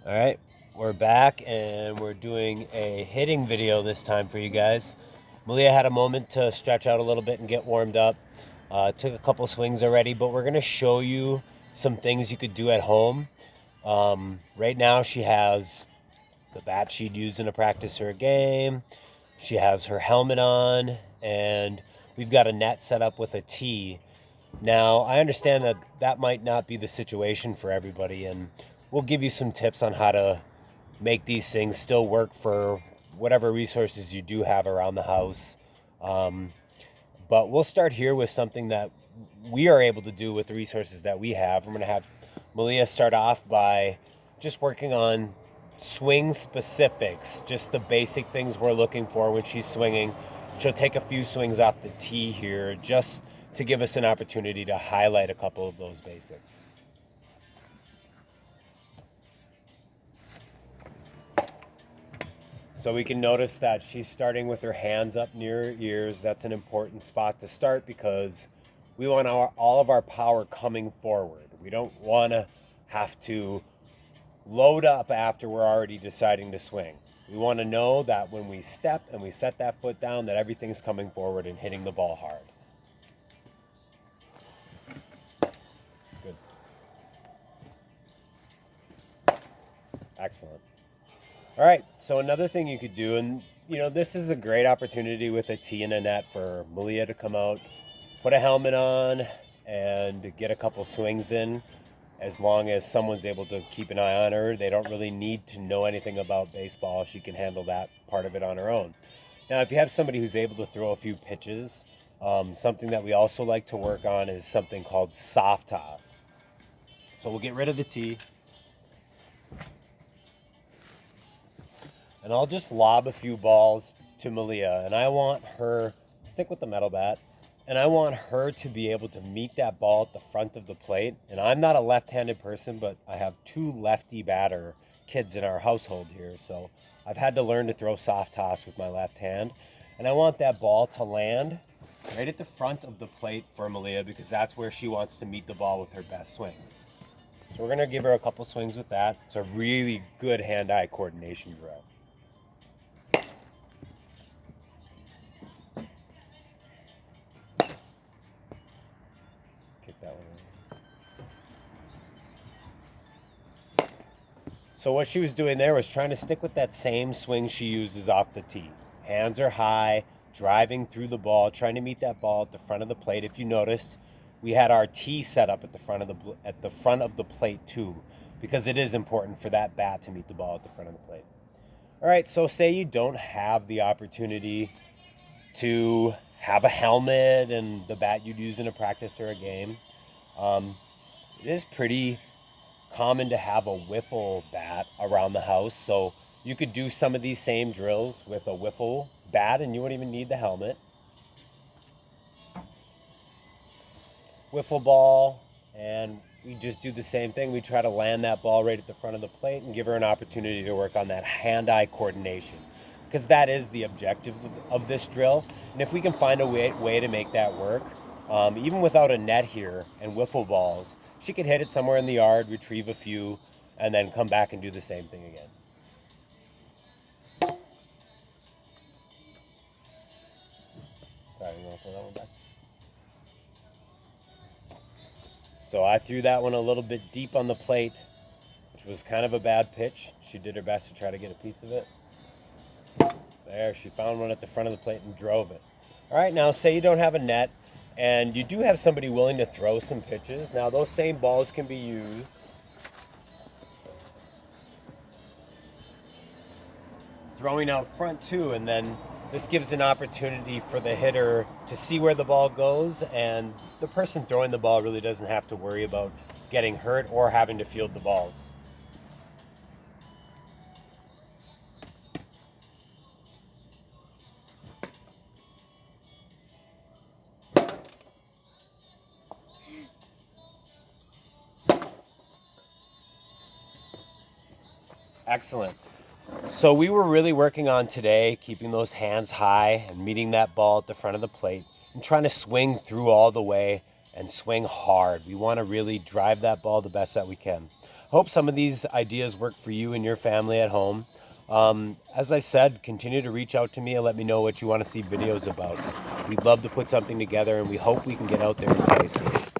All right, we're back and we're doing a hitting video this time for you guys. Malia had a moment to stretch out a little bit and get warmed up. Took a couple swings already, but we're going to show you some things you could do at home. Right now, she has the bat she'd use in a practice or a game. She has her helmet on, and we've got a net set up with a tee. Now, I understand that that might not be the situation for everybody, and we'll give you some tips on how to make these things still work for whatever resources you do have around the house. Um, but we'll start here with something that we are able to do with the resources that we have. I'm going to have Malia start off by just working on swing specifics, just the basic things we're looking for when she's swinging. She'll take a few swings off the tee here just to give us an opportunity to highlight a couple of those basics. So we can notice that she's starting with her hands up near her ears. That's an important spot to start because we want all of our power coming forward. We don't want to have to load up after we're already deciding to swing. We want to know that when we step and we set that foot down, that everything's coming forward and hitting the ball hard. Good. Excellent. All right, so another thing you could do, and this is a great opportunity with a tee and a net for Malia to come out, put a helmet on, and get a couple swings in. As long as someone's able to keep an eye on her, they don't really need to know anything about baseball. She can handle that part of it on her own. Now, if you have somebody who's able to throw a few pitches, something that we also like to work on is something called soft toss. So we'll get rid of the tee. And I'll just lob a few balls to Malia. And I want her, stick with the metal bat, and I want her to be able to meet that ball at the front of the plate. And I'm not a left-handed person, but I have two lefty batter kids in our household here. So I've had to learn to throw soft toss with my left hand. And I want that ball to land right at the front of the plate for Malia because that's where she wants to meet the ball with her best swing. So we're going to give her a couple swings with that. It's a really good hand-eye coordination drill. Kick that one in. So what she was doing there was trying to stick with that same swing she uses off the tee. Hands are high, driving through the ball, trying to meet that ball at the front of the plate. If you noticed, we had our tee set up at the front of the plate too, because it is important for that bat to meet the ball at the front of the plate. All right, so say you don't have the opportunity to have a helmet and the bat you'd use in a practice or a game. It is pretty common to have a wiffle bat around the house, so you could do some of these same drills with a wiffle bat and you wouldn't even need the helmet. Wiffle ball, and we just do the same thing. We try to land that ball right at the front of the plate and give her an opportunity to work on that hand-eye coordination, because that is the objective of this drill. And if we can find a way to make that work, even without a net here and wiffle balls, she could hit it somewhere in the yard, retrieve a few, and then come back and do the same thing again. Sorry, you want to pull that one back? So I threw that one a little bit deep on the plate, which was kind of a bad pitch. She did her best to try to get a piece of it. There, she found one at the front of the plate and drove it. All right, now say you don't have a net and you do have somebody willing to throw some pitches. Now those same balls can be used. Throwing out front too, and then this gives an opportunity for the hitter to see where the ball goes, and the person throwing the ball really doesn't have to worry about getting hurt or having to field the balls. Excellent. So we were really working on today, keeping those hands high and meeting that ball at the front of the plate and trying to swing through all the way and swing hard. We want to really drive that ball the best that we can. hope some of these ideas work for you and your family at home. As I said, continue to reach out to me and let me know what you want to see videos about. We'd love to put something together, and we hope we can get out there and play soon.